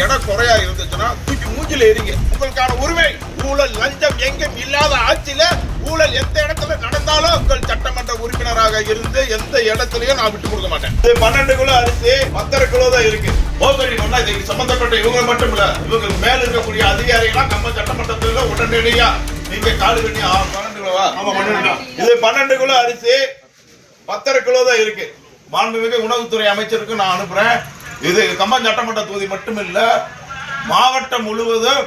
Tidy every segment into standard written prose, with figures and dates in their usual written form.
இடம் குறையா இருந்துச்சுன்னா தூக்கி மூஞ்சில எறிங்க. உங்களுக்கான உரிமை. ஊழல் லஞ்சம் எங்கும் இல்லாத ஆட்சியில ஊழல் எந்த இடத்துல நடந்தாலும் உங்கள் சட்டமன்ற உறுப்பினராக இருந்து எந்த இடத்துலயும் நான் விட்டு கொடுக்க மாட்டேன். 12 கிலோ அரிசி 10 கிலோ தான் இருக்கு. மோசடி பண்ணா இதுக்கு சம்பந்தப்பட்ட இவங்க மட்டும் இல்ல, இவங்க மேல இருக்கக்கூடிய அதிகாரிகள் நம்ம சட்டமன்றத்தில் உடனடியா நீங்க காடு கண்ணி 12 கிலோவா? ஆமா 12. இது 12 கிலோ அரிசி 10 கிலோ தான் இருக்கு. மாண்புமிகு உணவுத்துறை அமைச்சருக்கு நான் அனுப்புறேன். இது கம்பம் சட்டமன்ற தொகுதி மட்டும் இல்ல, மாவட்டம் முழுவதும்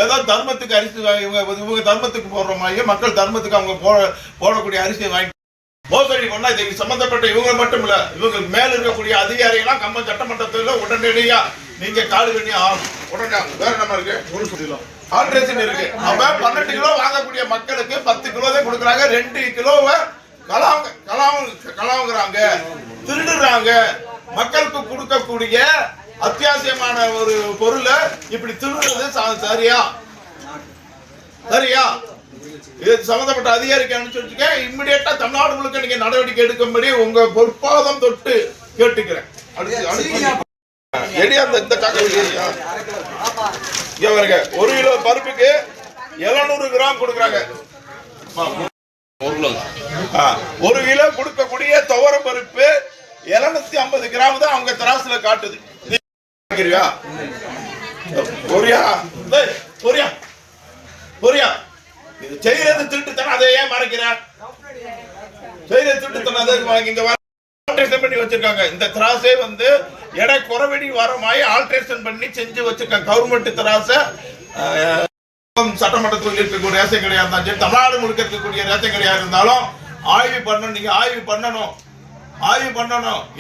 ஏதோ தர்மத்துக்கு அரிசி இவங்க தர்மத்துக்கு போடுற மாதிரி மக்கள் தர்மத்துக்கு அவங்க போடக்கூடிய அரிசியை வாங்கி மோசடி பண்ணா இதுக்கு சம்பந்தப்பட்ட இவங்க மட்டும் இல்ல, இவங்க மேல இருக்கக்கூடிய அதிகாரிகள் கம்பம் சட்டமன்றத்தில் உடனடியா நீங்க காடு கண்ணி உடனே வேற நம்ம இருக்கு ஆல்ட்ரேஷன் இருக்கு. அப்ப 12 கிலோ வாங்கக்கூடிய மக்களுக்கு 10 கிலோ தான் கொடுக்குறாங்க. 2 கிலோவை கலாவுங்கிறாங்க, திருடுறாங்க. மக்களுக்கு கொடுக்கக்கூடிய அத்தியாவசியமான ஒரு பொருளை இப்படி திருடுறது சரியா? சரியா? இது சம்பந்தப்பட்ட அதிகாரிக்கு அனுப்பிச்சுக்க. இம்மிடியேட்டா தமிழ்நாடு முழுக்க நீங்க நடவடிக்கை எடுக்கும்படி உங்க பொறுப்பாதம் தொட்டு கேட்டுக்கிறேன். இந்த ஒரு கிலோ பருப்புக்கு 700 கிராம் கொடுக்குறாங்க. 1 கிலோ கொடுக்கக்கூடிய துவர பருப்பு 750 கிராம் தான் அவங்க தராசுல காட்டுது. செய்யறது திருட்டுத்தனம், அதை ஏன் மறைக்கிற? செய்யறது திருட்டுத்தனம் பண்ணி வச்சிருக்காங்க. இந்த திராசை வந்து எடை குறைவடி வரமாயி ஆல்ட்ரேஷன் பண்ணி செஞ்சு வச்சிருக்காங்க. கவர்மெண்ட் திராச சட்டமன்றத்தில் இருக்கக்கூடிய ரேஷன் கடையா இருந்தாலும் சரி, தமிழ்நாடு முழுக்க இருக்கக்கூடிய ரேஷன் கடையா இருந்தாலும் ஆய்வு பண்ணணும். நீங்க ஆய்வு பண்ணணும்.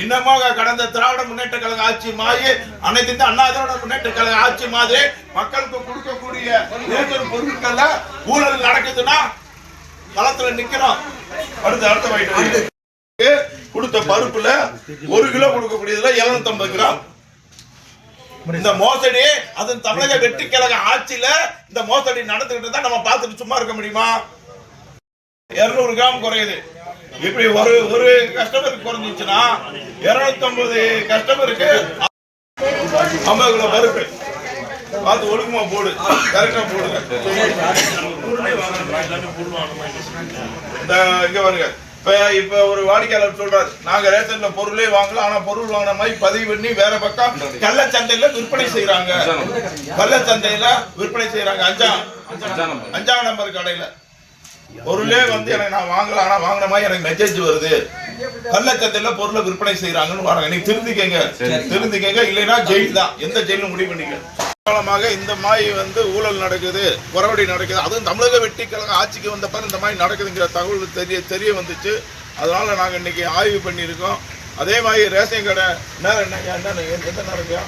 இன்னமும் கடந்த திராவிட முன்னேற்ற கழக ஆட்சி மாதிரி அனைத்து இந்த அண்ணா திராவிட முன்னேற்ற கழக ஆட்சி மாதிரி மக்களுக்கு கொடுக்கக்கூடிய ரேஷன் பொருட்கள்ல ஊழல் நடக்குதுன்னா களத்துல நிக்கிறோம். அடுத்த வயிற்று கொடுத்த பருப்புல 1 கிலோ கொடுக்கக்கூடியதுல 750 கிராம். இந்த மோசடி அது தமிழக வெற்றி கழக ஆட்சியில இந்த மோசடி நடந்துகிட்டு தான் நம்ம பார்த்துட்டு சும்மா இருக்க முடியுமா? 200 கிராம் குறையுது. இப்படி ஒரு கஸ்டமருக்கு குறைஞ்சிச்சுன்னா 250 கஸ்டமருக்கு 50 கிலோ பருப்பு பார்த்து ஒழுங்குமா போடு, கரெக்டா போடுங்க. இங்க வருங்க. இப்ப ஒரு வாடிக்கையாளர் சொல்றாரு, நாங்க ரேஷன்ல பொருளே வாங்கலாம், ஆனா பொருள் வாங்கின மாதிரி பதிவு பண்ணி வேற பக்கம் கள்ளச்சந்தையில விற்பனை செய்யறாங்க. கள்ளச்சந்தையில விற்பனை செய்யறாங்க. 5ஆம் நம்பர் கடையில பொருளே வந்து எனக்கு நான் வாங்கலாம், ஆனா வாங்கின மாதிரி எனக்கு மெசேஜ் வருது. கள்ளச்சந்தையில பொருளை விற்பனை செய்யறாங்கன்னு வராங்க. நீங்க திருந்திக்கங்க, இல்லைன்னா ஜெயில் தான். எந்த ஜெயிலும் முடிவு பண்ணிக்க. காலமாக இந்த மாதிரி வந்து ஊழல் நடக்குது, குறவடி நடக்குது. அதுவும் தமிழக வெற்றி கழக ஆட்சிக்கு வந்த பிறகு இந்த மாதிரி நடக்குதுங்கிற தகவல் தெரிய வந்துச்சு. அதனால நாங்க இன்னைக்கு ஆய்வு பண்ணியிருக்கோம். அதே மாதிரி ரேஷன் கடை என்ன நடக்கும்?